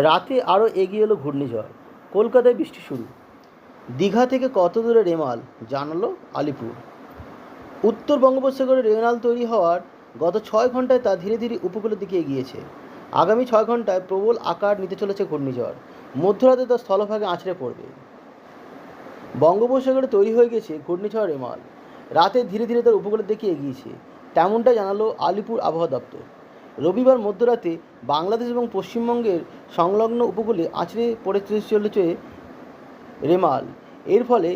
রাতে আরও এগিয়ে এলো ঘূর্ণিঝড়। কলকাতায় বৃষ্টি শুরু। দীঘা থেকে কত দূরে রেমাল, জানালো আলিপুর। উত্তর বঙ্গোপসাগরে রেমাল তৈরি হওয়ার গত 6 ঘন্টায় তা ধীরে ধীরে উপকূলের দিকে এগিয়েছে। আগামী 6 ঘন্টায় প্রবল আকার নিতে চলেছে ঘূর্ণিঝড়। মধ্যরাতে তা স্থলভাগে আছড়ে পড়বে। বঙ্গোপসাগরে তৈরি হয়ে গেছে ঘূর্ণিঝড় রেমাল। রাতে ধীরে ধীরে তার উপকূলের দিকে এগিয়েছে, তেমনটা জানালো আলিপুর আবহাওয়া দপ্তর। রবিবার মধ্যরাতে বাংলাদেশ এবং পশ্চিমবঙ্গের সংলগ্ন উপকূলে আছড়ে পড়তে চলেছে রেমাল। এর ফলে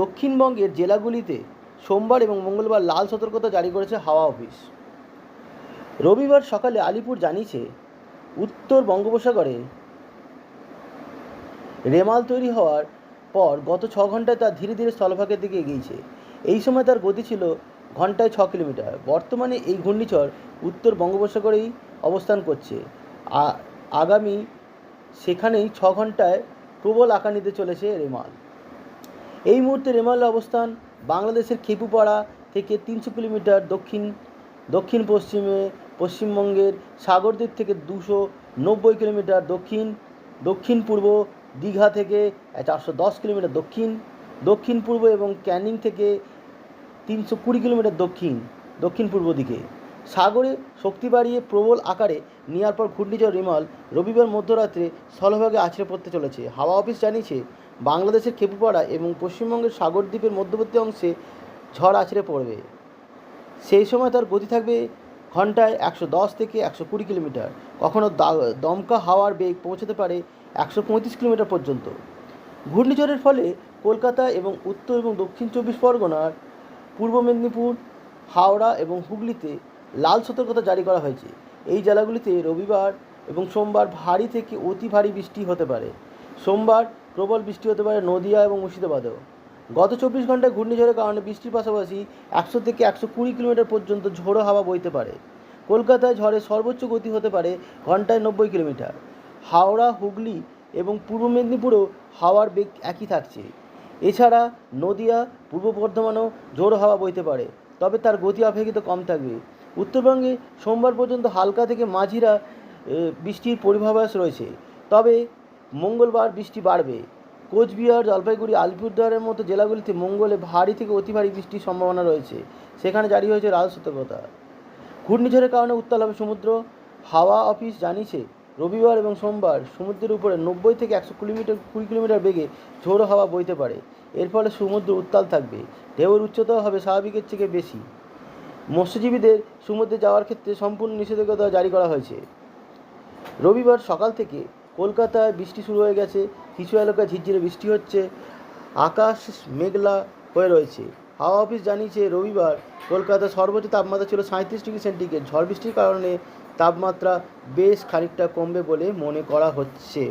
দক্ষিণবঙ্গের জেলাগুলিতে সোমবার এবং মঙ্গলবার লাল সতর্কতা জারি করেছে হাওয়া অফিস। রবিবার সকালে আলিপুর জানিয়েছে, উত্তর বঙ্গোপসাগরে রেমাল তৈরি হওয়ার পর গত 6 ঘন্টায় তা ধীরে ধীরে স্থলভাগের দিকে এগিয়েছে। এই সময় তার গতি ছিল ঘন্টায় 6 কিলোমিটার। বর্তমানে এই ঘূর্ণিঝড় উত্তর বঙ্গোপসাগরেই অবস্থান করছে। আগামী সেখানেই 6 ঘন্টায় প্রবল আকার নিতে চলেছে রেমাল। এই মুহূর্তে রেমালের অবস্থান বাংলাদেশের খেপুপাড়া থেকে 300 কিলোমিটার দক্ষিণ পশ্চিমে, পশ্চিমবঙ্গের সাগরদ্বীপ থেকে 290 কিলোমিটার দক্ষিণ পূর্ব, দীঘা থেকে 410 কিলোমিটার দক্ষিণ পূর্ব এবং ক্যানিং থেকে 320 কিলোমিটার দক্ষিণ পূর্ব দিকে। সাগরে শক্তি বাড়িয়ে প্রবল আকারে নেওয়ার পর ঘূর্ণিঝড় রেমাল রবিবার মধ্যরাত্রে স্থলভাগে আছড়ে পড়তে চলেছে। হাওয়া অফিস জানিয়েছে, বাংলাদেশের খেপুপাড়া এবং পশ্চিমবঙ্গের সাগরদ্বীপের মধ্যবর্তী অংশে ঝড় আছড়ে পড়বে। সেই সময় তার গতি থাকবে ঘন্টায় 110 থেকে 120 কিলোমিটার। কখনো দমকা হাওয়ার বেগ পৌঁছাতে পারে 135 কিলোমিটার পর্যন্ত। ঘূর্ণিঝড়ের ফলে কলকাতা এবং উত্তর এবং দক্ষিণ 24 পরগনার, পূর্ব মেদিনীপুর, হাওড়া এবং হুগলিতে লাল সতর্কতা জারি করা হয়েছে। এই জেলাগুলিতে রবিবার এবং সোমবার ভারী থেকে অতি ভারী বৃষ্টি হতে পারে। সোমবার প্রবল বৃষ্টি হতে পারে নদিয়া এবং মুর্শিদাবাদেও। গত 24 ঘন্টায় ঘূর্ণিঝড়ের কারণে বৃষ্টির পাশাপাশি 100 থেকে 120 কিলোমিটার পর্যন্ত ঝোড়ো হাওয়া বইতে পারে। কলকাতায় ঝড়ের সর্বোচ্চ গতি হতে পারে ঘন্টায় 90 কিলোমিটার। হাওড়া, হুগলি এবং পূর্ব মেদিনীপুরেও হাওয়ার বেগ একই থাকছে। এছাড়া নদিয়া, পূর্ব বর্ধমানেও ঝোড়ো হাওয়া বইতে পারে, তবে তার গতি অপেক্ষাকৃত কম থাকবে। উত্তরবঙ্গে সোমবার পর্যন্ত হালকা থেকে মাঝিরা বৃষ্টির পূর্বাভাস রয়েছে, তবে মঙ্গলবার বৃষ্টি বাড়বে। কোচবিহার, জলপাইগুড়ি, আলিপুরদুয়ারের মতো জেলাগুলিতে মঙ্গলে ভারী থেকে অতি ভারী বৃষ্টির সম্ভাবনা রয়েছে, সেখানে জারি হয়েছে লাল সতর্কতা। ঘূর্ণিঝড়ের কারণে উত্তাল হবে সমুদ্র। হাওয়া অফিস জানিয়েছে, রবিবার এবং সোমবার সমুদ্রের উপরে 90 থেকে 120 কিলোমিটার বেগে ঝোড়ো হাওয়া বইতে পারে। এর ফলে সমুদ্র উত্তাল থাকবে, ঢেউয়ের উচ্চতাও হবে স্বাভাবিকের থেকে বেশি। মৎস্যজীবীদের সমুদ্রে যাওয়ার ক্ষেত্রে সম্পূর্ণ নিষেধাজ্ঞা জারি করা হয়েছে। রবিবার সকাল থেকে কলকাতায় বৃষ্টি শুরু হয়ে গেছে। কিছু এলাকায় ঝিরঝিরে বৃষ্টি হচ্ছে, আকাশ মেঘলা হয়ে রয়েছে। হাওয়া অফিস জানিয়েছে, রবিবার কলকাতার সর্বোচ্চ তাপমাত্রা ছিল 37 ডিগ্রি সেন্টিগ্রেড। ঝড় বৃষ্টির কারণে তাপমাত্রা বেশ খানিকটা কমবে বলে মনে করা হচ্ছে।